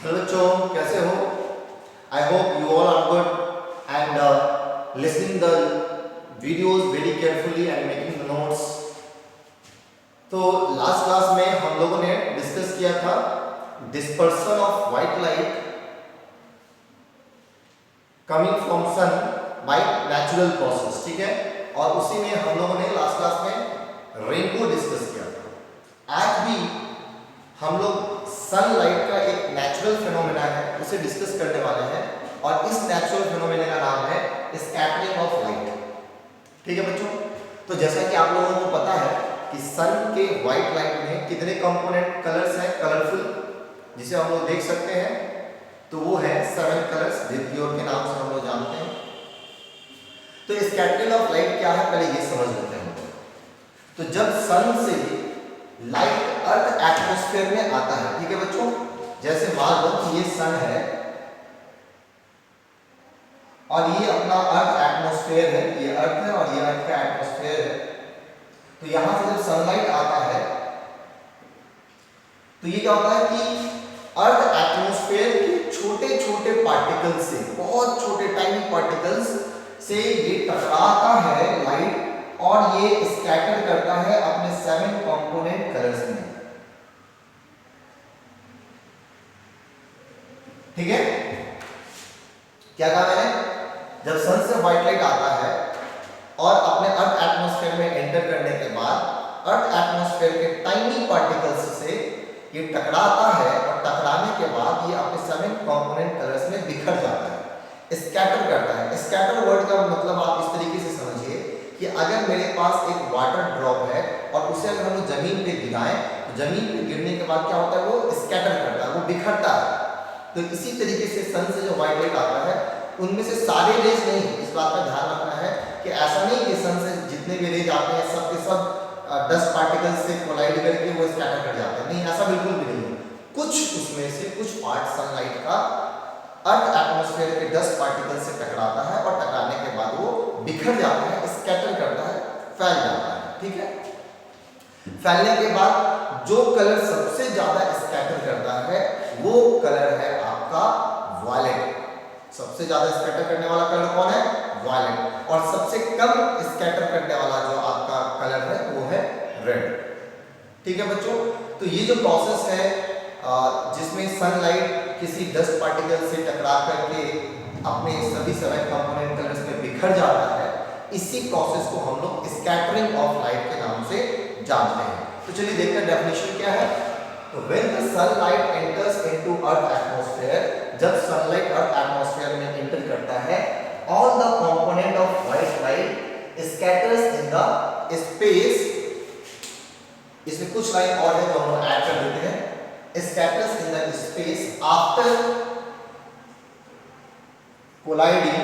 Hello बच्चों, कैसे हो? I hope you all are good and listening the videos very carefully and making the notes. तो last class में हम लोगों ने डिस्कस किया था dispersion of white light coming from sun by natural process, ठीक है। और उसी में हम लोगों ने लास्ट क्लास में रेनबो डिस्कस किया था। आज भी हम लोग सनलाइट का एक नेचुरल फिनोमेना है उसे डिस्कस करने वाले हैं और इस नेचुरल फिनोमेना का नाम है स्कैटरिंग ऑफ लाइट, ठीक है बच्चों। तो जैसा कि आप लोगों को पता है कि सन के व्हाइट लाइट में कितने कंपोनेंट कलर्स हैं कलरफुल, जिसे हम लोग देख सकते हैं, तो वो है 7 कलर्स विबग्योर के नाम से हम लोग जानते हैं। तो स्कैटरिंग ऑफ लाइट क्या है पहले ये समझ लेते हैं। तो जब सन से लाइट अर्थ एटमॉस्फेयर में आता है, ठीक है बच्चों, जैसे मान लो कि ये सन है और ये अपना अर्थ एटमॉस्फेयर है, ये अर्थ है और ये अर्थ का एटमॉस्फेयर है। तो यहां से जब सनलाइट आता है तो ये क्या होता है कि अर्थ एटमॉस्फेयर के छोटे छोटे पार्टिकल्स से, बहुत छोटे टाइनी पार्टिकल्स से ये टकराता है लाइट और ये स्कैटर करता है अपने 7 कंपोनेंट कलर्स में, ठीक है। क्या कहा मैंने? जब सन से व्हाइट लाइट आता है और अपने अर्थ एटमॉस्फेयर में एंटर करने के बाद अर्थ एटमॉस्फेयर के टाइनी पार्टिकल्स से ये टकराता है और टकराने के बाद ये अपने 7 कंपोनेंट कलर्स में बिखर जाता है, स्कैटर करता है। स्कैटर वर्ड का मतलब आप इस तरीके से समझिए कि अगर मेरे पास एक वाटर ड्रॉप है और उसे अगर हम जमीन पे गिराएं तो जमीन पे गिरने के बाद क्या होता है, वो स्कैटर करता है, वो बिखरता है। तो इसी तरीके से सन से जो व्हाइट लाइट आता है उनमें से सारे रेज नहीं, इस बात का ध्यान रखना है कि ऐसा नहीं कि सन से जितने भी रेज आते हैं सब के सब 10 पार्टिकल्स से कोलाइड करके वो स्कैटर कर जाते हैं, नहीं, ऐसा बिल्कुल भी नहीं है। कुछ उसमें से कुछ पार्ट सनलाइट का अर्थ एटमॉस्फेयर के 10 पार्टिकल से टकराता है और टकराने के बाद वो बिखर जाता है, स्कैटर करता है, फैल जाता है, ठीक है। फैलने के बाद जो कलर सबसे ज्यादा स्कैटर करता है वो कलर है आपका वायलेट। सबसे ज्यादा स्कैटर करने वाला कलर कौन है? वायलेट। और सबसे कम स्कैटर करने वाला जो आपका कलर है वो है रेड, ठीक है बच्चों। तो ये जो प्रोसेस है जिसमें सनलाइट किसी 10 पार्टिकल से टकरा करके अपने सभी 7 कंपोनेंट कलर्स में बिखर जाता है, इसी प्रोसेस को हम लोग स्कैटरिंग ऑफ लाइट के नाम से जानते हैं। तो चलिए देखते हैं डेफिनेशन क्या है। तो when the sunlight enters into earth atmosphere, जब सनलाइट अर्थ एटमॉस्फेयर में एंटर करता है, all the component of white light scatters in the space. इसमें कुछ लाइन और है जो हम लोग ऐड कर देते हैं। Scatters in the space after colliding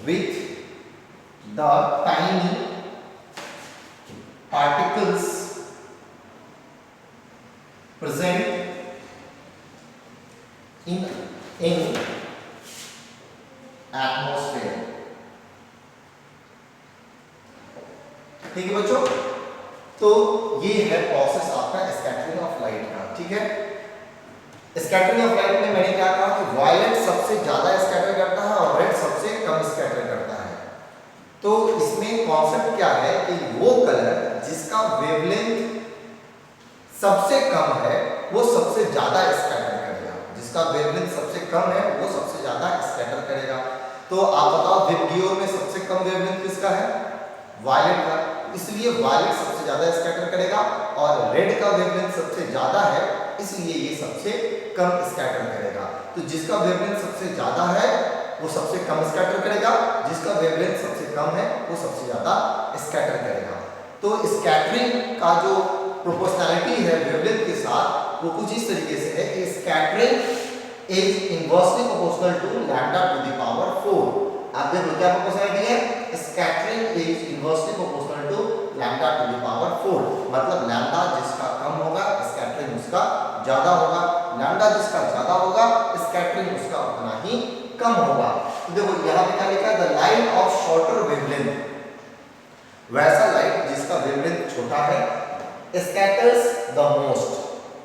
with the tiny particles present in atmosphere, ठीक है बच्चों। तो ये है प्रोसेस आपका स्कैटरिंग ऑफ लाइट का, ठीक है। स्कैटरिंग ऑफ लाइट में मैंने क्या कहा कि वायलेट सबसे ज्यादा स्कैटर करता है और रेड सबसे कम स्कैटर करता है। तो इसमें कॉन्सेप्ट क्या है कि वो कलर जिसका वेवलेंथ सबसे कम है वो सबसे ज्यादा स्कैटर करेगा, जिसका वेवलेंथ सबसे कम है वो सबसे ज्यादा स्कैटर करेगा। तो आप बताओ विबग्योर में सबसे कम वेवलेंथ किसका है? वायलेट का, इसलिए वायलेट सबसे ज्यादा स्कैटर करेगा और रेड का वेवलेंथ सबसे ज्यादा है इसलिए ये सबसे कम स्कैटर करेगा। तो जिसका वेवलेंथ सबसे ज्यादा है वो सबसे कम स्कैटर करेगा, जिसका वेवलेंथ सबसे कम है वो सबसे ज्यादा स्कैटर करेगा। तो स्कैटरिंग का जो प्रोपोर्शनैलिटी है वेवलेंथ के साथ वो कुछ इस तरीके से है कि scattering is inversely proportional to lambda to the power 4। आप देखो क्या प्रोपोर्शनैलिटी है? Scattering is inversely proportional to lambda to the power 4, मतलब लैम्डा जिसका कम होगा स्कैटरिंग उसका ज्यादा होगा, लैम्डा जिसका ज्यादा होगा स्कैटरिंग उसका उतना ही कम होगा। तो देखो यहां पे क्या लिखा है? The light of shorter wavelength, वैसा लाइट जिसका वेवलेंथ छोटा है स्कैटर्स द मोस्ट,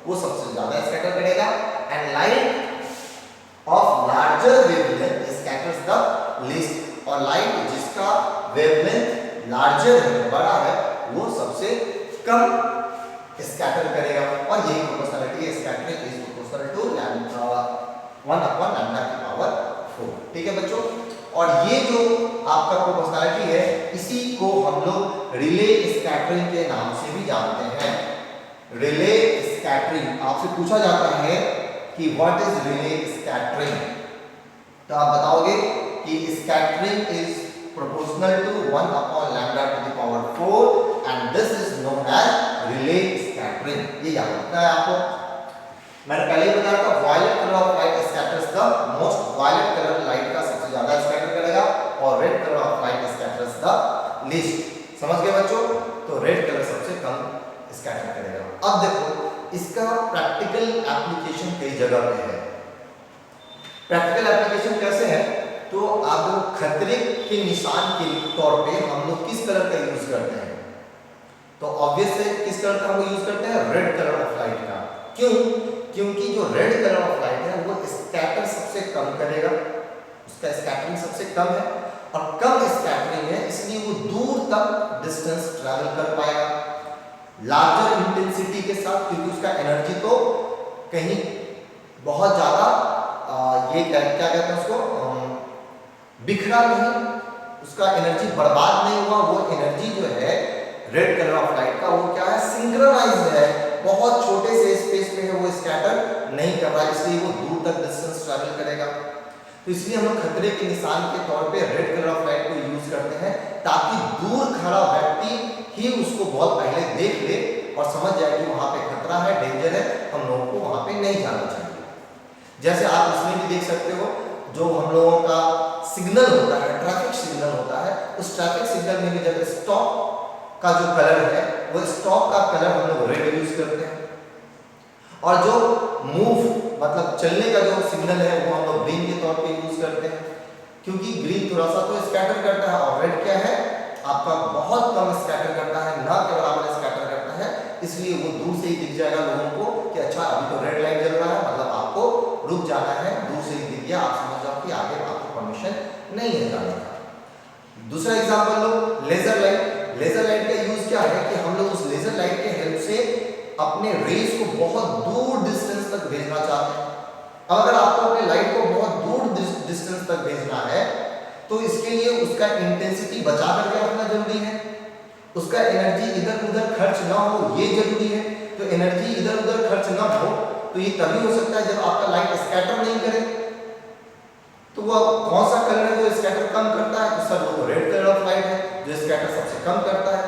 वो सबसे ज्यादा स्कैटर करेगा, and light of larger wavelength scatters the least, और लाइट जिसका वेवलेंथ लार्जर है, बड़ा है, वो सबसे कम स्कैटर करेगा। और यही प्रोपोर्शनलिटी है, स्कैटरिंग इज प्रोपोर्शनल टू 1/λ/4। ठीक है बच्चों, और ये जो आपका प्रोपोर्शनलिटी है, इसी को हम लोग रिले स्कैटरिंग के नाम से भी जानते हैं। रिले स्कैटरिंग आपसे पूछा जाता है कि व्हाट इज रिले स्कैटरिंग, तो आप बताओगे कि scattering is proportional to 1/λ⁴, and this is known as relay scattering। ये याद रखना है आपको। मैंने पहले ही बताया था violet colour of light scatters the most, violet colour light का सबसे ज्यादा स्कैटर करेगा, और red colour of light scatters the least. समझ गए बच्चों, तो रेड कलर सबसे कम स्कैटर करेगा। अब देखो इसका प्रैक्टिकल एप्लीकेशन कई जगह पे है। प्रैक्टिकल एप्लीकेशन कैसे है, तो आप खतरे के निशान के तौर पे हम लोग किस कलर का यूज करते हैं, तो ऑब्वियस है किस कलर का हम लोग यूज करते हैं, रेड कलर ऑफ लाइट का। क्यों? क्योंकि जो रेड कलर ऑफ लाइट है वो स्कैटर सबसे कम करेगा, उसका स्कैटरिंग सबसे कम है, और कम स्कैटरिंग है इसलिए वो दूर तक डिस्टेंस ट्रैवल कर पाएगा लार्जर इंटेंसिटी के साथ, क्योंकि उसका एनर्जी तो कहीं बहुत ज्यादा ये क्या कहते हैं उसको, बिखरा नहीं, उसका एनर्जी बर्बाद नहीं हुआ। वो एनर्जी जो है रेड कलर ऑफ लाइट का, वो क्या है, सिंक्रोनाइज्ड है, बहुत छोटे से स्पेस में है, वो स्कैटर नहीं कर रहा, इसलिए वो दूर तक डिस्टेंस ट्रैवल करेगा। तो इसलिए हम लोग खतरे के निशान के तौर पे रेड कलर ऑफ लाइट को यूज करते हैं, ताकि दूर खड़ा व्यक्ति ही उसको बहुत पहले देख ले और समझ जाए कि वहां पे खतरा है, डेंजर है, हम लोगों को वहां पे नहीं जाना चाहिए। जैसे आप इसमें भी देख सकते हो, जो हम लोगों का सिग्नल होता है, ट्रैफिक सिग्नल होता है, उस ट्रैफिक सिग्नल में भी जब स्टॉप का जो कलर है, वो स्टॉप का कलर हम लोग रेड यूज करते हैं, और जो मूव मतलब चलने का जो सिग्नल है वो हम लोग ग्रीन के तौर पे यूज करते हैं, क्योंकि ग्रीन थोड़ा सा तो स्कैटर करता है, और रेड क्या है आपका बहुत कम स्कैटर करता है, ना के बराबर स्कैटर करता है, इसलिए वो दूर से ही दिख जाएगा लोगों को कि अच्छा अभी तो रेड लाइट जल रहा है, मतलब आपको रुक जाना है, दूर से ही दिख गया, आप समझ जाओ कि आगे आपको परमिशन नहीं है जाने का। दूसरा एग्जांपल लो, लेजर लाइट। लेजर लाइट का यूज क्या है कि हम लोग उस लेजर लाइट के हेल्प से अपने रेज को बहुत दूर डिस्टेंस तक भेजना चाहते हैं। अब अगर आपको अपने लाइट को बहुत दूर डिस्टेंस तक भेजना है, तो इसके लिए उसका इंटेंसिटी बचा करके रखना जरूरी है, उसका एनर्जी इधर उधर खर्च ना हो ये जरूरी है। तो एनर्जी इधर उधर खर्च ना हो तो ये तभी हो सकता है जब आपका लाइट स्कैटर नहीं करे। तो वो कौन सा कलर है जो स्कैटर कम करता है, तो सर वो रेड कलर ऑफ लाइट है जो स्कैटर सबसे कम करता है।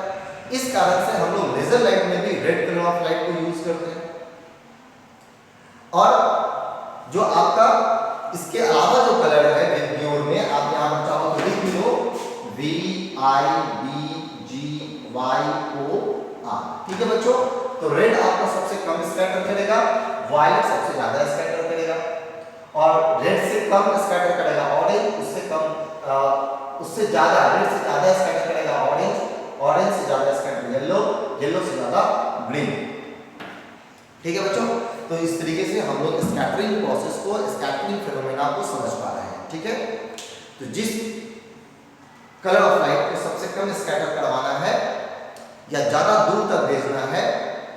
इस कारण से हम लोग लेजर लाइट में भी रेड कलर ऑफ लाइट को यूज करते हैं। और जो आपका इसके अलावा जो कलर है विब्ग्योर में, आप यहां पर चाहो तो लिख लो VIBGYOR। ठीक है बच्चों, तो रेड आपका सबसे कम स्कैटर करेगा, वायलेट सबसे ज्यादा स्कैटर करेगा, और रेड से कम स्कैटर करेगा ऑरेंज, उससे ज्यादा रेड से ज्यादा स्कैटर करेगा ऑरेंज, ऑरेंज से ज्यादा स्कैटर येलो, येलो से ज्यादा ग्रीन। ठीक है बच्चों, तो इस तरीके से हम लोग स्कैटरिंग प्रोसेस को, स्कैटरिंग फिनोमेना को समझ पा रहे हैं। ठीक है, तो जिस कलर ऑफ लाइट को सबसे कम स्कैटर करवाना है या ज्यादा दूर तक भेजना है,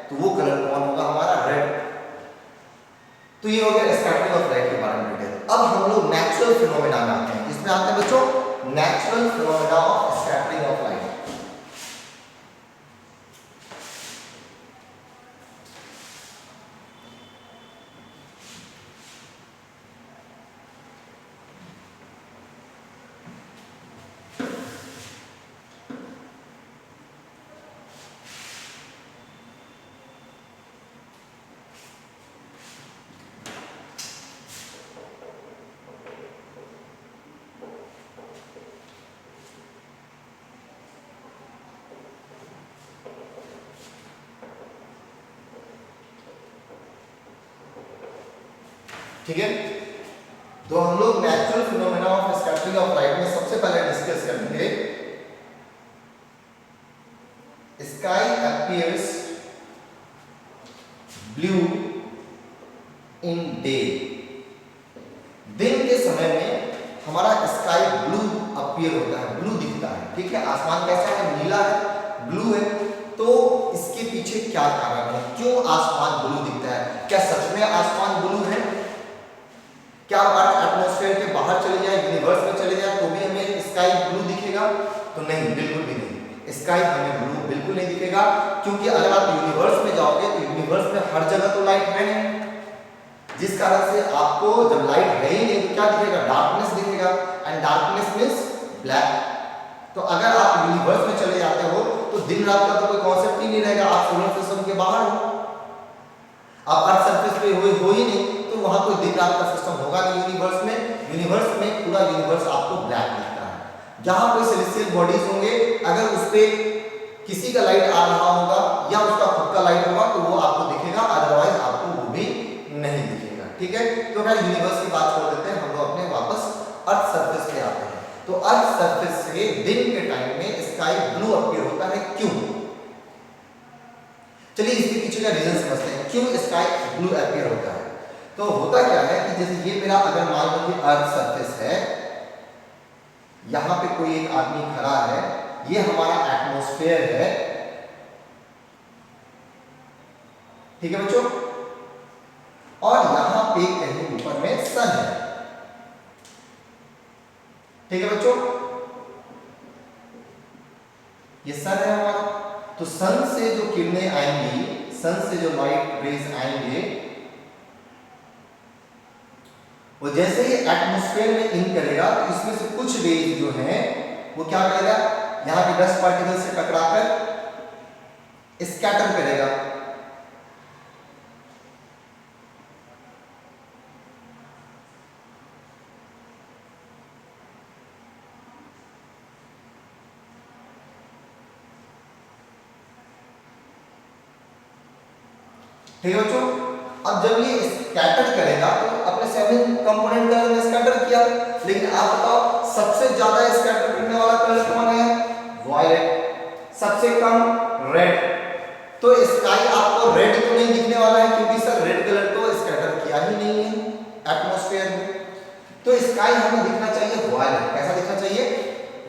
तो वो कलर कौन होगा हमारा, रेड। तो ये हो गया स्कैटरिंग ऑफ लाइट के बारे में डिटेल। अब हम लोग नेचुरल फिनोमेना में आते हैं। इसमें आते हैं बच्चों natural phenomena of scattering of light. ठीक है, तो हम लोग natural phenomena of scattering of light में सबसे पहले डिस्कस करेंगे sky appears blue in day, दिन के समय में हमारा स्काई ब्लू अपीयर होता है, ब्लू दिखता है, ठीक है। आसमान कैसा है, नीला है, ब्लू है। तो इसके पीछे क्या कारण है, क्यों आसमान ब्लू दिखता है? क्या सच में आसमान ब्लू है? क्या अर्थ एटमॉस्फेयर के बाहर चले जाए, यूनिवर्स में चले जाए तो भी हमें स्काई ब्लू दिखेगा? तो नहीं, बिल्कुल भी नहीं, स्काई हमें ब्लू बिल्कुल नहीं दिखेगा। क्योंकि अगर आप यूनिवर्स में जाओगे तो यूनिवर्स में हर जगह तो लाइट है नहीं, जिस कारण से आपको जब लाइट है ही नहीं तो क्या दिखेगा, डार्कनेस दिखेगा, एंड डार्कनेस मींस ब्लैक। तो अगर आप यूनिवर्स में चले जाते हो तो दिन रात का तो कोई कॉन्सेप्ट ही नहीं रहेगा, आप सोलर सिस्टम के बाहर हो, आप अर्थ सरफेस पे हो ही नहीं, तो वहां कोई दिन रात का सिस्टम होगा नहीं यूनिवर्स में। यूनिवर्स में पूरा यूनिवर्स आपको ब्लैक दिखता है। जहां कोई सेलेस्टियल बॉडीज होंगे, अगर उस पे किसी का लाइट आ रहा होगा या उसका खुद का लाइट होगा तो वो आपको दिखेगा, अदरवाइज आपको वो भी नहीं दिखेगा, ठीक है। तो मैं यूनिवर्स की बात छोड़ देते हैं, हम लोग अपने वापस अर्थ सरफेस पे आते हैं। तो अर्थ सरफेस से दिन के टाइम में स्काई ब्लू अपीयर होता है, क्यों? चलिए इसके पीछे का रीजन समझते हैं, क्यों स्काई ब्लू अपीयर होता है। तो होता क्या है कि जैसे ये मेरा अगर मान लो कि अर्थ सरफेस है, यहां पे कोई एक आदमी खड़ा है, ये हमारा एटमॉस्फेयर है, ठीक है बच्चों, और यहां पे कहीं ऊपर में सन है, ठीक है बच्चों, ये सन है हमारा। तो सन से जो किरणें आएंगी, सन से जो लाइट रेज आएंगे, वो जैसे ही एटमॉस्फेयर में इन करेगा तो इसमें से कुछ रेज जो है वो क्या करेगा, यहां के डस्ट पार्टिकल से टकराकर स्कैटर करेगा। ठीक है बच्चों, अब जब ये स्कैटर करेगा तो अपने सेवन कंपोनेंट कलर में स्कैटर किया, लेकिन आप बताओ सबसे ज्यादा स्कैटर करने वाला कलर कौन है? वायलेट। सबसे कम रेड। तो स्काई आपको रेड तो नहीं दिखने वाला है, क्योंकि सर रेड कलर तो स्कैटर किया ही नहीं है एटमॉस्फेयर में। तो स्काई हमें दिखना चाहिए वायलेट। कैसा दिखना चाहिए?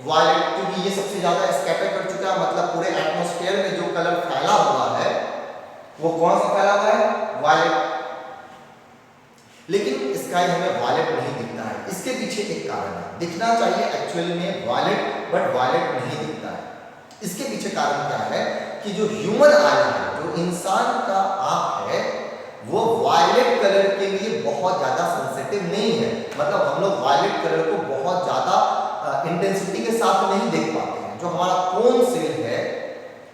वायलेट, क्योंकि ये सबसे ज्यादा स्कैटर कर चुका है, मतलब पूरे एटमॉस्फेयर में जो कलर फैला हुआ है वो कौन सा फैला हुआ है? वायलेट। लेकिन स्काई हमें वायलेट नहीं दिखता है, इसके पीछे एक कारण है। दिखना चाहिए एक्चुअल में वायलेट, बट वायलेट नहीं दिखता है। इसके पीछे कारण क्या है कि जो ह्यूमन आई है, जो इंसान का आंख है, वो वायलेट कलर के लिए बहुत ज्यादा सेंसिटिव नहीं है। मतलब हम लोग वायलेट कलर को बहुत ज्यादा इंटेंसिटी के साथ नहीं देख पाते हैं। जो हमारा कोन सेल है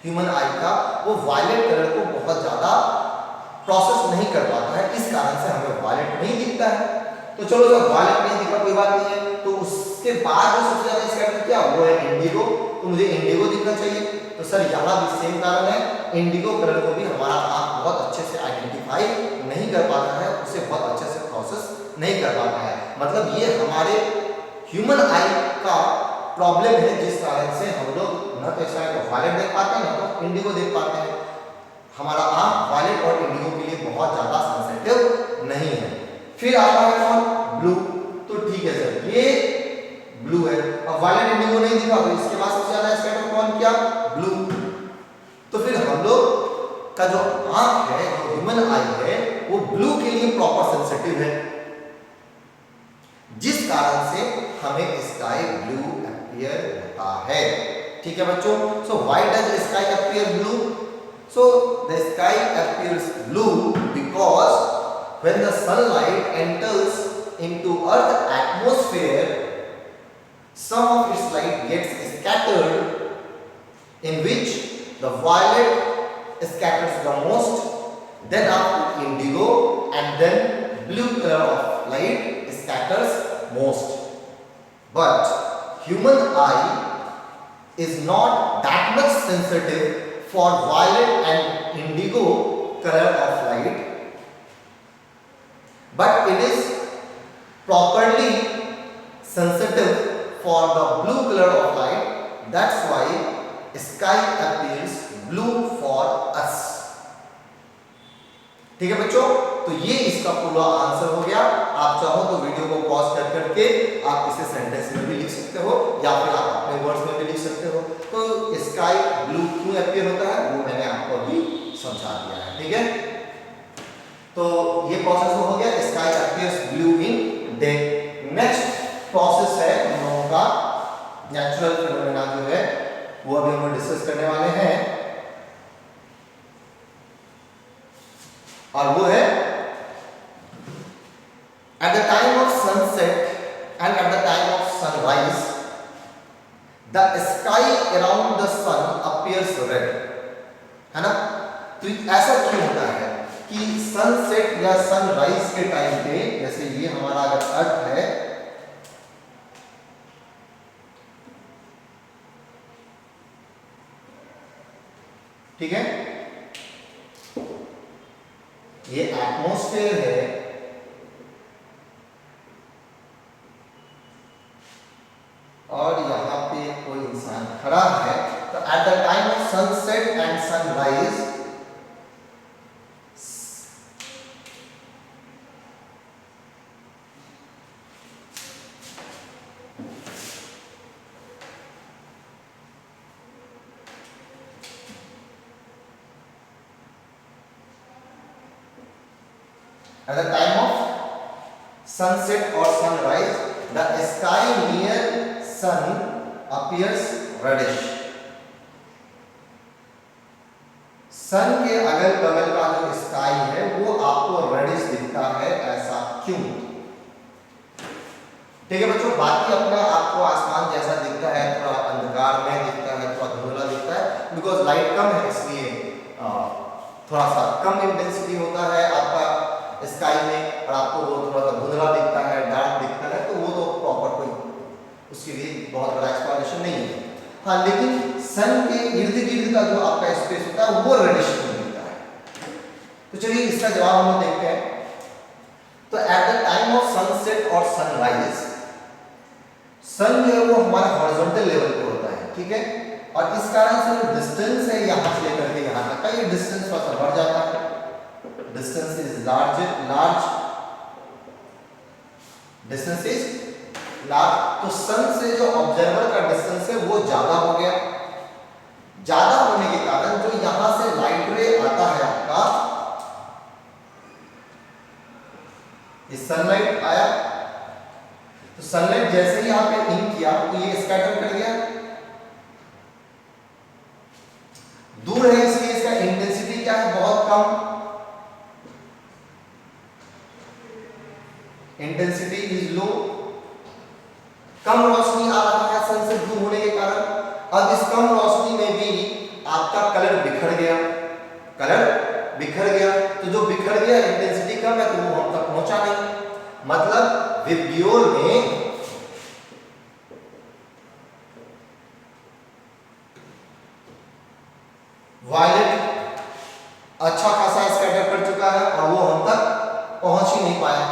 ह्यूमन आई का, वो वायलेट कलर को बहुत ज्यादा प्रोसेस नहीं कर पाता है, इस कारण से हमें वायलेट नहीं दिखता है। तो चलो जब वायलेट नहीं दिखा कोई बात नहीं है, तो उसके बाद जो सबसे ज्यादा स्कैटर क्या, वो है इंडिगो। तो मुझे इंडिगो दिखना चाहिए। तो सर यहाँ भी सेम कारण है, इंडिगो कलर को भी हमारा आंख बहुत अच्छे से आइडेंटिफाई नहीं कर पाता है, उसे बहुत अच्छे से प्रोसेस नहीं कर पाता है। मतलब ये हमारे ह्यूमन आई का प्रॉब्लम है, जिस कारण से हम लोग न तो स्काई को वायलेट देख पाते हैं, न तो इंडिगो देख पाते हैं। हमारा आंख वायलेट और इंडिगो के लिए बहुत ज्यादा सेंसिटिव नहीं है। फिर आता है कौन? ब्लू। तो ठीक है सर, ये ब्लू है। अब वायलेट इंडिगो नहीं दिखा, तो इसके बाद सबसे ज्यादा स्कैटर कौन किया? ब्लू। तो फिर हम लोग का जो आंख है, जो ह्यूमन आई है, वो ब्लू के लिए प्रॉपर सेंसिटिव है, जिस कारण से हमें स्काई ब्लू अपीयर होता है। ठीक है बच्चों, so why does sky appear blue? So the sky appears blue because when the sunlight enters into Earth atmosphere, some of its light gets scattered, in which the violet scatters the most, then after indigo, and then blue color of light scatters most. But human eye is not that much sensitive for violet and indigo color of light, but it is properly sensitive for the blue color of light. That's why sky appears blue for us. ठीक है बच्चों? तो ये इसका पूरा answer हो गया। आप चाहो तो वीडियो को पॉज कर करके आप इसे सेंटेंस में भी लिख सकते हो या फिर आप अपने वर्ड्स में भी लिख सकते हो। तो स्काई ब्लू क्यों अपीयर होता है वो मैंने आपको अभी समझा दिया है, ठीक है। तो ये प्रोसेस हो गया, sky appears blue in day. Next process है हम लोगों का नेचुरल फिनोमेना जो है वो अभी हम डिस्कस करने वाले हैं, और वो है at the time of sunset and at the time of sunrise the sky around the sun appears red, है ना। तो ऐसा क्यों होता है कि सनसेट या सनराइज के टाइम पे, जैसे ये हमारा अगर अर्थ है, ठीक है, ये एटमॉस्फेयर है, और यहां पे कोई इंसान खड़ा है, तो eight the time of sunset and sunrise at the time of sunset or sunrise the sky near sun appears reddish। सन के अगल बगल का जो स्काई है वो आपको रेडिश दिखता है, ऐसा क्यों? ठीक है बच्चों, बाकी अपना आपको आसमान जैसा दिखता है, थोड़ा अंधकार में दिखता है, थोड़ा धुंधला दिखता है, बिकॉज लाइट कम है इसलिए थोड़ा सा कम इंटेंसिटी होता है आपका स्काई में, और आपको वो थोड़ा सा धुंधला दिखता है, डार्क दिखता है, तो वो तो प्रॉपर कोई उसके लिए बहुत बड़ा एक्सप्लेनेशन नहीं है। हाँ, लेकिन सन के इर्द गिर्द का जो आपका स्पेस होता है वो रेडिश दिखता है। तो चलिए इसका जवाब हम देखते हैं। तो eight the time of sunset और सनराइज, सन जो है वो हमारे हॉरिजॉन्टल लेवल पे होता है, ठीक है, और इस कारण से जो डिस्टेंस है यहाँ से लेकर के यहाँ तक का, ये डिस्टेंस थोड़ा सा बढ़ जाता है। Distance is large distance is large. तो सन से जो ऑब्जर्वर का डिस्टेंस है वो ज्यादा हो गया। ज्यादा होने के कारण जो यहां से लाइट रे आता है आपका, ये सनलाइट आया, तो सनलाइट जैसे ही यहां पे इन किया तो ये स्कैटर कर गया, दूर है इसलिए इसका इंटेंसिटी क्या है, बहुत कम, इंटेंसिटी इज लो, कम रोशनी आ रहा है सन से दूर होने के कारण। अब इस कम रोशनी में भी आपका कलर बिखर गया, तो जो बिखर गया इंटेंसिटी कम है तो वो हम तक पहुंचा नहीं। मतलब विब्यूल में वायलेट अच्छा खासा स्कैटर कर चुका है और वो हम तक पहुंच ही नहीं पाया।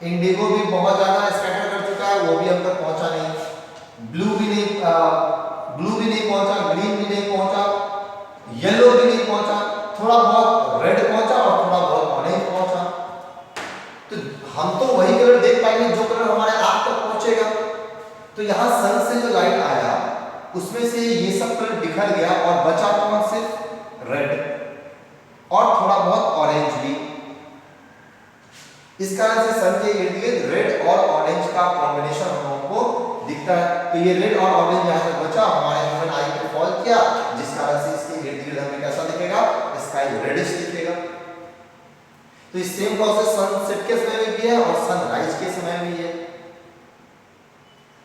इंडिगो भी बहुत ज्यादा स्कैटर कर चुका है, वो भी हम तक पहुंचा नहीं। ब्लू भी नहीं पहुंचा, ग्रीन भी नहीं पहुंचा, येलो भी नहीं पहुंचा, थोड़ा बहुत रेड पहुंचा और थोड़ा बहुत ऑरेंज पहुंचा। तो हम तो वही कलर देख पाएंगे जो कलर हमारे आंख तक पहुंचेगा। तो यहां सन से जो लाइट आया उसमें से ये सब कलर बिखर गया और बचा कौन, सिर्फ रेड और थोड़ा बहुत ऑरेंज भी। इस कारण से सन के इर्द गिर्द रेड और ऑरेंज का कॉम्बिनेशन हम लोगों को दिखता है। तो ये रेड और ऑरेंज यहाँ से बचा, हमारे ह्यूमन आई पे फॉल किया, जिस कारण से इसके इर्द गिर्द हमें कैसा दिखेगा, स्काई रेडिश दिखेगा। तो इस सेम प्रोसेस सनसेट के समय में भी है और सनराइज के समय में भी है।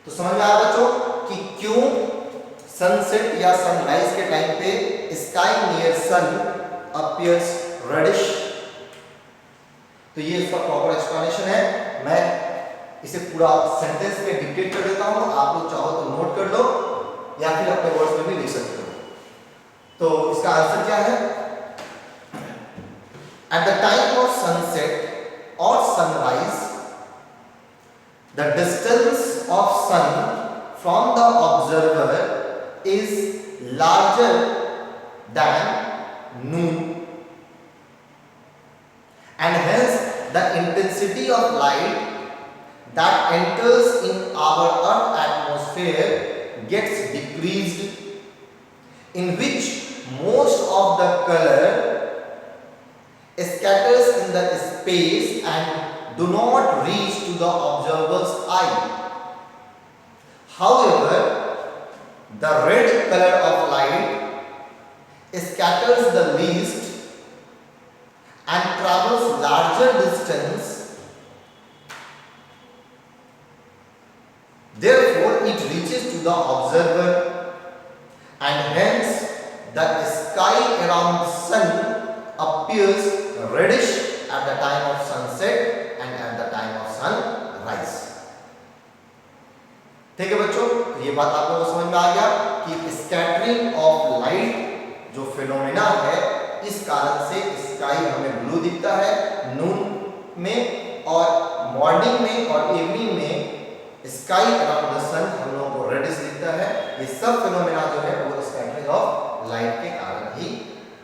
तो समझ में आया बच्चों कि क्यों सनसेट या सनराइज के टाइम पे स्काई नियर सन अपीयर्स रेडिश। तो ये इसका प्रॉपर एक्सप्लेनेशन है। मैं इसे पूरा सेंटेंस में डिक्टेट कर देता हूं, आप लोग चाहो तो नोट कर लो या फिर अपने वर्ड्स में भी लिख सकते हो। तो इसका आंसर क्या है, at the time of sunset और sunrise the distance of sun from the observer is larger than noon and hence the intensity of light that enters in our Earth atmosphere gets decreased, in which most of the color scatters in the space and do not reach to the observer's eye. However, the red color of light scatters the least and travels larger distance. Therefore, it reaches to the observer, and hence the sky around the sun appears reddish at the time of sunset and at the time of sunrise. ठीक है बच्चों, तो ये बात आप लोगों को समझ में आ गया कि स्कैटरिंग ऑफ लाइट जो फिनोमेना है, इस कारण से स्काई हमें ब्लू दिखता है नून में, और मॉर्निंग में और इवनिंग में स्काई अराउंड द सन हम लोगों को रेडिश दिखता है। ये सब फिनोमेना जो है वो स्कैटरिंग ऑफ लाइट के कारण ही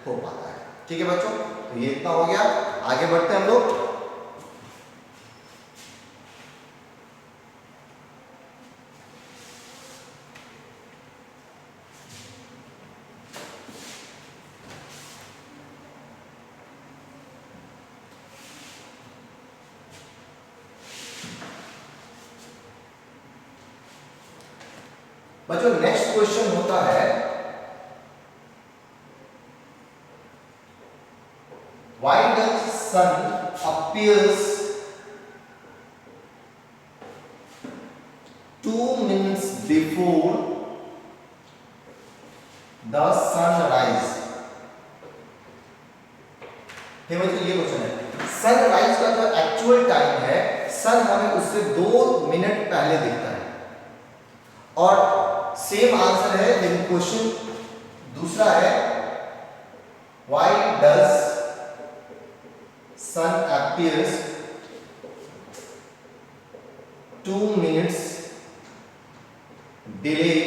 हो पाता है। ठीक है बच्चों, तो ये इतना हो गया। आगे बढ़ते हैं हम लोग। बच्चों नेक्स्ट क्वेश्चन होता है, why does sun appears 2 minutes before the sunrise? ये बच्चों ये क्वेश्चन है। सनराइज का जो एक्चुअल टाइम है, सन हमें उससे 2 मिनट पहले दिखता है, और सेम आंसर है, लेकिन क्वेश्चन दूसरा है, why does sun appears 2 minutes delay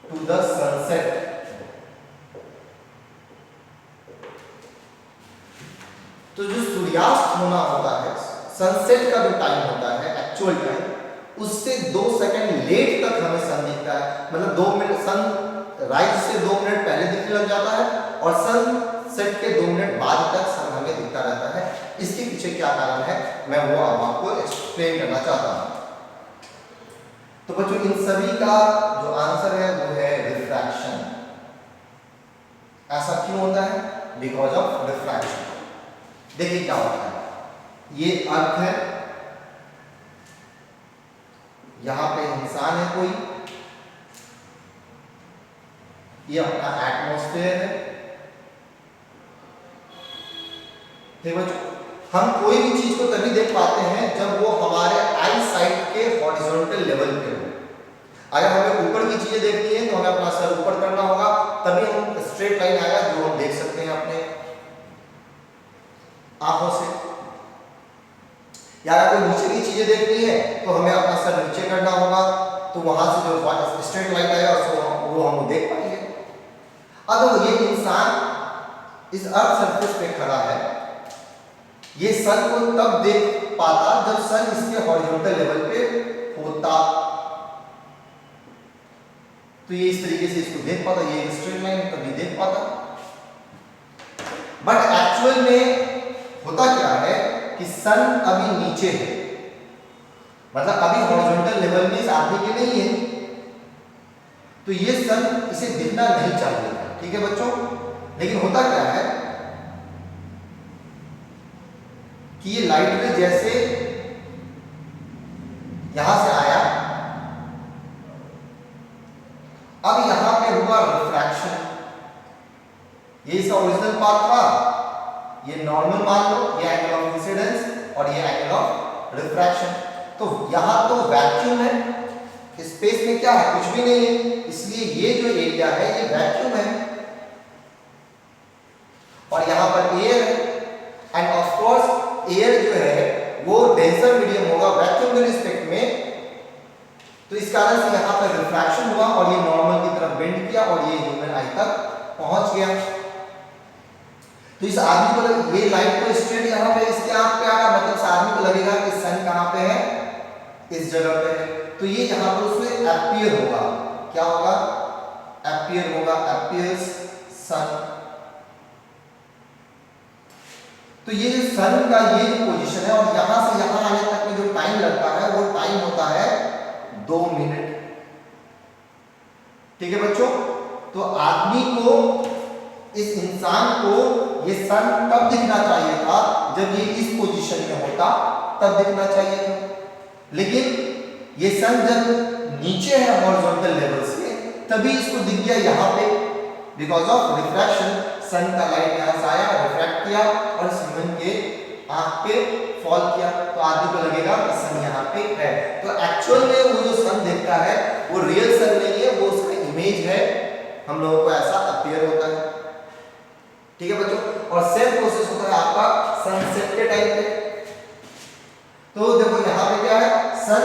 to the sunset? तो जो सूर्यास्त होना होता है, सनसेट का जो टाइम होता है एक्चुअल टाइम, उससे 2 सेकंड लेट तक हमें सन दिखता है। मतलब 2 मिनट, सन राइज से 2 मिनट पहले दिखने लग जाता है, और सन सेट के 2 मिनट बाद तक सन हमें दिखता रहता है। इसके पीछे क्या कारण है, मैं वो अब आपको एक्सप्लेन करना चाहता हूं। तो बच्चों इन सभी का जो आंसर है वो है रिफ्रैक्शन। ऐसा क्यों होता है? Because of refraction. देखिए क्या होता है, ये अर्थ है, यहां पे इंसान है कोई, ये अपना एटमॉस्फेयर है। ठीक बच्चों, हम कोई भी चीज को तभी देख पाते हैं जब वो हमारे आई साइट के हॉरिजॉन्टल लेवल पे हो। अगर हमें ऊपर की चीजें देखनी है तो हमें अपना सर ऊपर करना होगा, तभी हम स्ट्रेट लाइन आएगा जो हम देख सकते हैं अपने आंखों से। या अगर कोई नीचे की चीजें देखनी है तो हमें अपना सर नीचे करना होगा, तो वहां से जो स्ट्रेट लाइन आएगा उसको वो हम देख पाएंगे। अगर ये इंसान इस अर्थ सरफेस पे खड़ा है, ये सन को तब देख पाता जब सन इसके हॉरिजॉन्टल लेवल पे होता, तो ये इस तरीके से इसको देख पाता, ये स्ट्रेट लाइन तभी देख पाता। बट एक्चुअल में होता क्या है कि सन अभी नीचे है, मतलब अभी हॉरिजॉन्टल लेवल में इस आदमी के नहीं है, तो ये सन इसे दिखना नहीं चाहिए। ठीक है बच्चों, लेकिन होता क्या है कि ये लाइट रे जैसे यहां से आया, अब यहां पे हुआ रिफ्रैक्शन। ये इसका ओरिजिनल पाथ था, ये नॉर्मल मान लो, ये एंगल ऑफ इंसिडेंस और ये एंगल ऑफ रिफ्रैक्शन। तो यहां तो वैक्यूम है, स्पेस में क्या है, कुछ भी नहीं है, इसलिए ये जो एरिया है ये वैक्यूम है, और यहां पर एयर है, एंड ऑफ कोर्स एयर जो है वो डेंसर मीडियम होगा वैक्यूम के रिस्पेक्ट में, तो तो इस कारण से यहाँ पर रिफ्रैक्शन हुआ और ये नॉर्मल की तरफ बेंड किया और ये ह्यूमन आई तक पहुंच गया। तो इस आदमी को ये लाइट तो स्ट्रेट यहाँ पे इसके आंख पे आया, मतलब इस आदमी को लगेगा कि सन कहाँ पे है, इस जगह पे है। तो ये यहाँ पर उसमें अपीयर होगा, क्या होगा, अपीयर होगा, अपीयर्स सन। तो ये जो सन का ये जो पोजीशन है और यहां से यहां आने तक में जो टाइम लगता है वो टाइम होता है 2 मिनट। ठीक है बच्चों। तो आदमी को, इस इंसान को ये सन तब दिखना चाहिए था जब ये इस पोजीशन में होता, तब दिखना चाहिए था। लेकिन ये सन जब नीचे है हॉरिजॉन्टल लेवल से, तभी इसको दिख गया यहाँ पे, बिकॉज ऑफ रिफ्रैक्शन। सन का लाइट यहाँ से आया, रिफ्रैक्ट किया और ह्यूमन के आंख पे फॉल किया, तो आदमी को लगेगा कि सन यहाँ पे है। तो एक्चुअल में वो जो सन देखता है वो रियल सन नहीं है, वो उसका इमेज है, हम लोगों को ऐसा अपीयर होता है। ठीक है बच्चों। और सेम प्रोसेस होता है आपका सनसेट के टाइम पे। तो देखो यहाँ पे क्या है, सन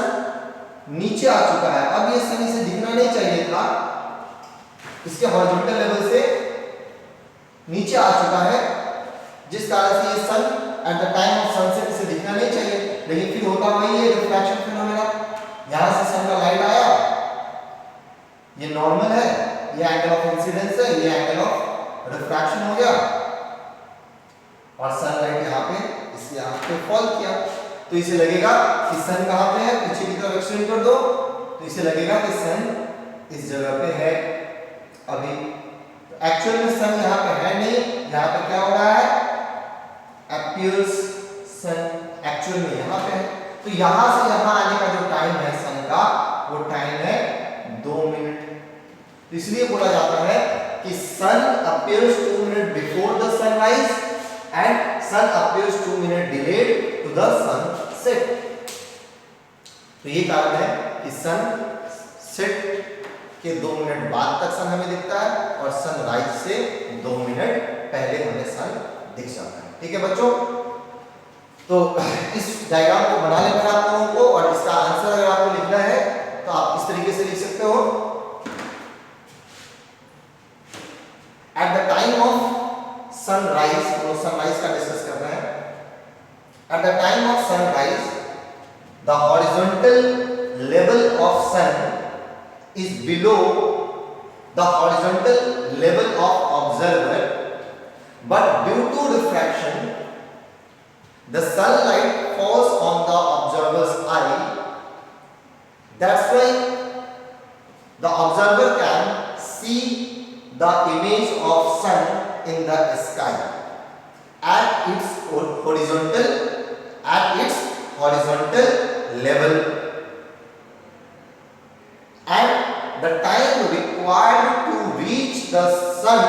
नीचे आ चुका है, अब ये सन इसे दिखना नहीं चाहिए था, इसके हॉरिजॉन्टल लेवल से नीचे आ चुका है, जिस कारण से ये sun at the time of sunset इसे दिखना नहीं चाहिए। लेकिन फिर होता वही है, रिफ्रैक्शन फिनोमेना। यहां से सन का लाइट आया, ये नॉर्मल है, ये एंगल ऑफ इंसिडेंस है, ये एंगल ऑफ रिफ्रैक्शन हो गया और सनलाइट यहाँ पे इसके यहाँ पे फॉल किया। तो इसे लगेगा कि सन कहाँ पे है, पीछे की तरफ एक्सटेंड कर दो, तो इसे लगेगा कि सन इस जगह पे है। अभी एक्चुअल में सन यहाँ पे है नहीं, यहाँ पे क्या हो रहा है, अपीयर्स सन, एक्चुअल में यहाँ पे है। तो यहाँ से यहाँ आने का जो टाइम है सन का, वो टाइम है 2 मिनट। तो इसलिए बोला जाता है कि sun appears 2 minute before the sunrise and sun appears 2 minute delayed to the sunset. तो ये कारण है कि सन सेट के 2 मिनट बाद तक सन हमें दिखता है और सनराइज से 2 मिनट पहले हमें सन दिख जाता है। ठीक है बच्चों। तो इस डायग्राम को बना लेना है आप लोगों को, और इसका आंसर अगर आपको लिखना है तो आप इस तरीके से लिख सकते हो। At the time of sunrise, तो सनराइज का डिस्कस कर रहे हैं। At the time of sunrise the horizontal level of sun is below the horizontal level of observer, but due to refraction the sunlight falls on the observer's eye. That's why the observer can see the image of sun in the sky at its horizontal level, and the time required to reach the sun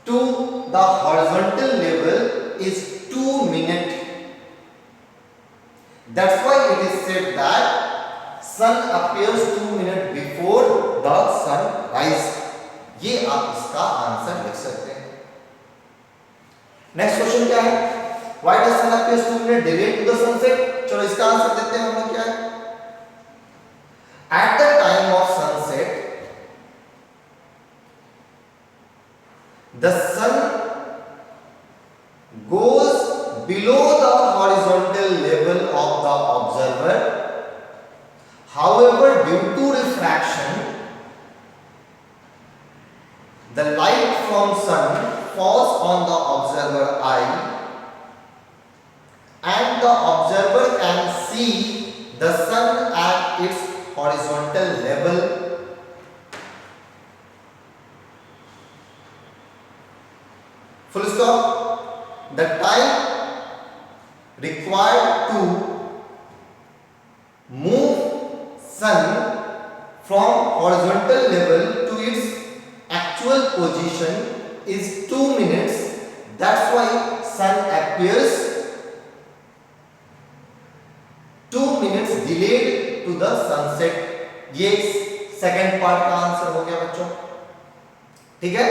to the horizontal level is 2 minutes. That's why it is said that sun appears 2 minutes before the sunrise. ये आप इसका answer लिख सकते हैं। Next question क्या है, why does sun appears 2 minutes delayed to the sunset? चलो इसका आंसर देते हैं हम लोग। क्या है, at the time of sunset the sun goes below the horizontal level of the observer. However, due to refraction the light from sun falls on the observer eye and the observer can see the sun at its horizontal level. Full stop. The time required to move sun from horizontal level to its actual position is 2 minutes. That's why sun appears 2 minutes delayed to the sunset. ये second part का answer हो गया बच्चों। ठीक है,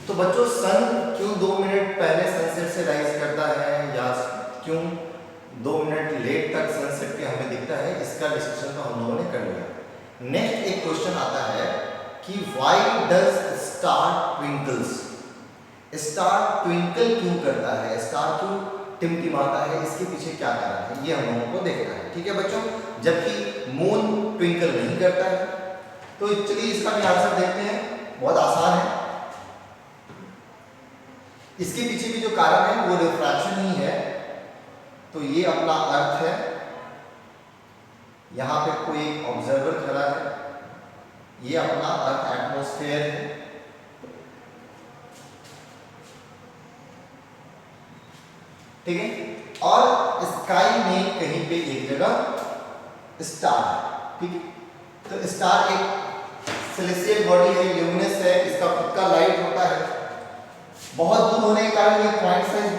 तो बच्चों सन क्यों 2 मिनट राइज करता है या क्यों 2 मिनट लेट तक सनसेट के हमें दिखता है, इसका डिस्कशन तो हम लोगों ने कर लिया। नेक्स्ट एक क्वेश्चन आता है कि why does star twinkles, star twinkle क्यों करता है, स्टार क्यों टिमटिमाता है, इसके पीछे क्या कारण है, ये हम लोगों को देखना है। ठीक है बच्चों, जबकि मून ट्विंकल नहीं करता है। तो चलिए इसका भी आंसर देखते हैं, बहुत आसान है। इसके पीछे भी जो कारण है वो रिफ्रैक्शन ही है। तो ये अपना अर्थ है, यहां पे कोई एक ऑब्जर्वर खड़ा है, ये अपना अर्थ एटमॉस्फेयर है। ठीक है, और स्काई में कहीं पे एक जगह स्टार है। ठीक है, तो स्टार एक सेलेस्टियल बॉडी है, ल्यूमिनस है, इसका खुद का लाइट होता है। बहुत दूर होने के कारण ये पॉइंट साइज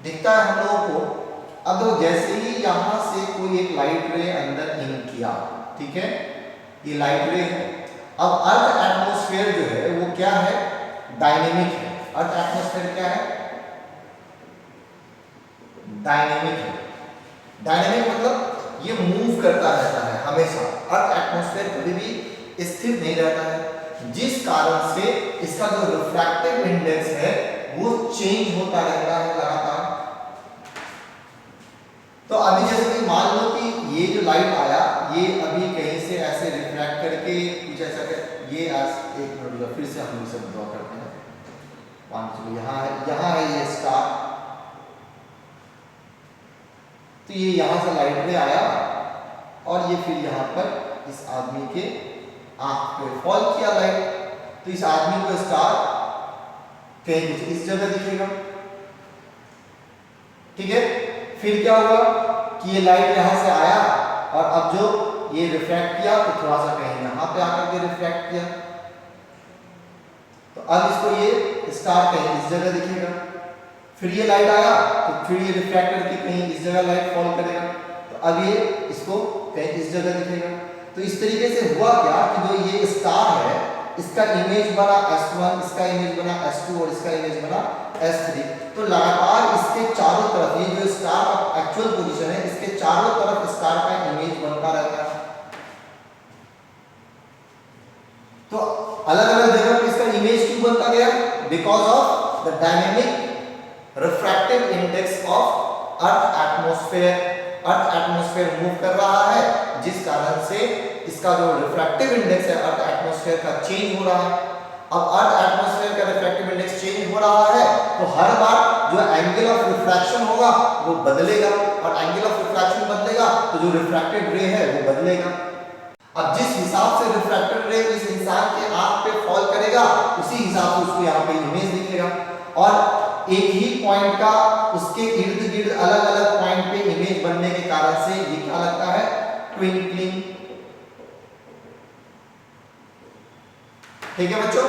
दिखता है हम लोगों को। अब तो जैसे ही यहां से कोई एक लाइट रे अंदर इन किया, ठीक है, ये लाइट रे है। अब अर्थ एटमॉस्फेयर जो है वो क्या है, डायनेमिक है। अर्थ एटमॉस्फेयर क्या है, डायनेमिक है। डायनेमिक मतलब ये मूव करता रहता है हमेशा। अर्थ एटमॉस्फेयर कभी भी स्थिर नहीं रहता है, जिस कारण से इसका जो रिफ्रैक्टिव इंडेक्स है वो चेंज होता रहता है लगातार। तो अभी जैसे कि मान लो कि ये जो लाइट आया, ये अभी कहीं से ऐसे रिफ्रैक्ट करके कुछ ऐसा कर, ये एक मिनट फिर से हम इसे ड्रॉ करते हैं। मान लो यहाँ है ये स्टार, तो ये यहाँ से लाइट में आया और ये फिर यहाँ पर इस आदमी के आंख पे फॉल किया लाइट। तो इस आदमी को स्टार कहीं कुछ इस जगह दिखेगा। ठीक है, फिर क्या हुआ कि ये लाइट यहां से आया और अब जो ये रिफ्रैक्ट किया तो थोड़ा सा कहीं यहां पे आकर के रिफ्रैक्ट किया, तो अब इसको ये स्टार कहीं इस जगह दिखेगा। फिर ये लाइट आया तो फिर ये रिफ्रैक्ट करके कहीं इस जगह लाइट फॉल करेगा, तो अब ये इसको कहीं इस जगह दिखेगा। तो इस तरीके से हुआ क्या कि जो ये स्टार है इसका इमेज बना S1, इसका इमेज बना S2 और इसका इमेज बना S3। तो लगातार इसके चारों तरफ ये जो स्टार का एक्चुअल पोजीशन है, इसके चारों तरफ स्टार का इमेज बनता रहता है। तो अलग अलग जगह पे इसका इमेज क्यों बनता गया, because of the dynamic refractive index of earth atmosphere. Earth atmosphere move कर रहा है, जिस कारण से इसका जो रिफ्रैक्टिव इंडेक्स है अर्थ एटमॉस्फेयर का चेंज हो रहा है। अब अर्थ एटमॉस्फेयर का रिफ्रैक्टिव इंडेक्स चेंज हो रहा है तो हर बार जो एंगल ऑफ रिफ्रैक्शन होगा वो बदलेगा, और एंगल ऑफ रिफ्रैक्शन बदलेगा तो जो रिफ्रैक्टेड रे है वो बदलेगा। अब जिस हिसाब से रिफ्रैक्टेड रे इस इंसान के आंख पे फॉल करेगा, उसी हिसाब से उसको यहाँ पे इमेज दिखेगा। और एक ही पॉइंट का उसके इर्द गिर्द अलग अलग पॉइंट पे इमेज बनने के कारण से ये क्या लगता है, ट्विंकलिंग। ठीक है बच्चों,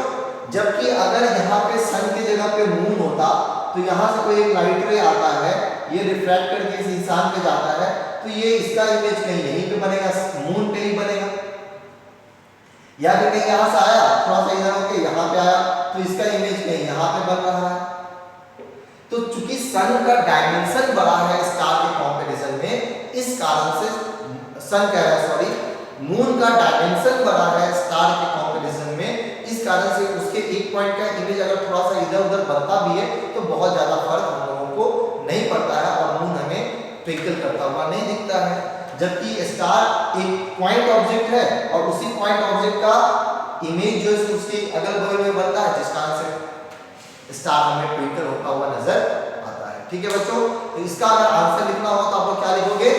जबकि अगर यहाँ पे सन की जगह पे मून होता तो यहाँ से कोई एक लाइट रे आता है, ये रिफ्रैक्ट करके इस इंसान पे जाता है, तो ये इसका इमेज कहीं यहीं पे बनेगा, मून पे ही बनेगा। या फिर कहीं यहाँ से आया, थोड़ा सा इधर होके यहाँ पे आया, तो इसका इमेज कहीं यहाँ पे बन रहा है। तो चूंकि सन का डायमेंशन बड़ा है स्टार के कंपैरिजन में, इस कारण से सन कह रहा है सॉरी, मून का डायमेंशन बड़ा है स्टार के कंपैरिजन में, इस कारण से उसके एक पॉइंट का इमेज अगर थोड़ा सा इधर उधर बनता भी है तो बहुत ज्यादा फर्क हम लोगों को नहीं पड़ता है और मून हमें ट्विंकल करता हुआ नहीं दिखता है। जबकि स्टार एक पॉइंट ऑब्जेक्ट है और उसी पॉइंट ऑब्जेक्ट का इमेज जो है उसके अगल बगल में बनता है, जिस कारण से स्टार हमें ट्विंकल होता हुआ नजर आता है। ठीक है बच्चों, तो इसका अगर आंसर लिखना हो तो आप लोग क्या लिखोगे,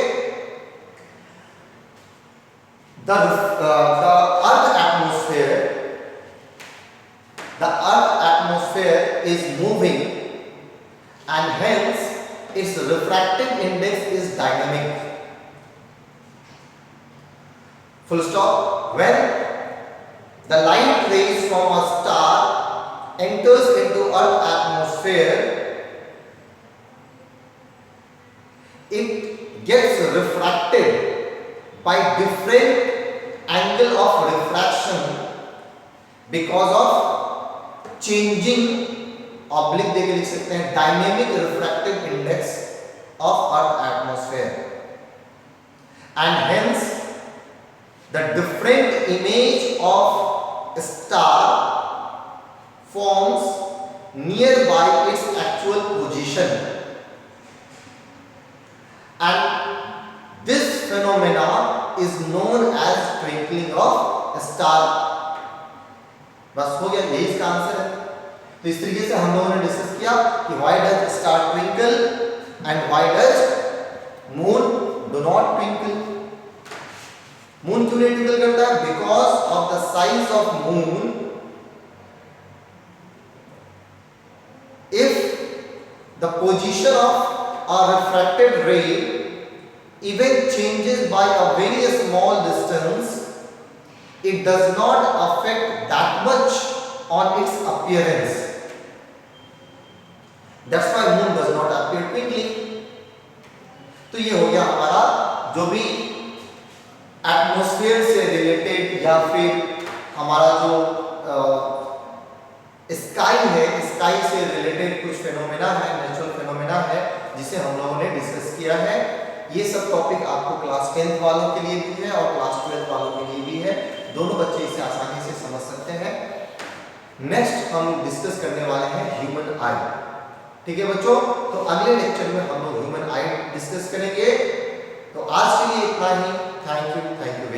the earth atmosphere is moving and hence its refractive index is dynamic. Full stop. When the light rays from a star enters into earth atmosphere, it gets refracted by different angle of refraction because of changing oblique देके लिख सकते हैं dynamic refractive index of earth atmosphere, and hence the different image of star forms near by its actual position, and this phenomena is known as twinkling of star। बस हो गया, यही इसका answer है। तो इस तरीके से हम लोगों ने डिस्कस किया कि why does star twinkle and why does moon do not twinkle. Moon क्यों नहीं ट्विंकल करता है? Because of the size of moon, if the position of a refracted ray even changes by a very small distance, it does not affect that much on its appearance. That's why moon does not appear twinkling। तो ये हो गया हमारा जो भी atmosphere से related या फिर हमारा जो स्काई है, स्काई से रिलेटेड कुछ फेनोमेना है, नेचुरल फेनोमेना है, जिसे हम लोगों ने डिस्कस किया है। ये सब टॉपिक आपको क्लास 10th वालों के लिए भी है और क्लास 12th वालों के लिए भी है, दोनों बच्चे इसे आसानी से समझ सकते हैं। नेक्स्ट हम डिस्कस करने वाले हैं ह्यूमन आई। ठीक है बच्चों, तो अगले लेक्चर में हम लोग ह्यूमन आई डिस्कस करेंगे। तो आज के लिए इतना ही। Thank you very much.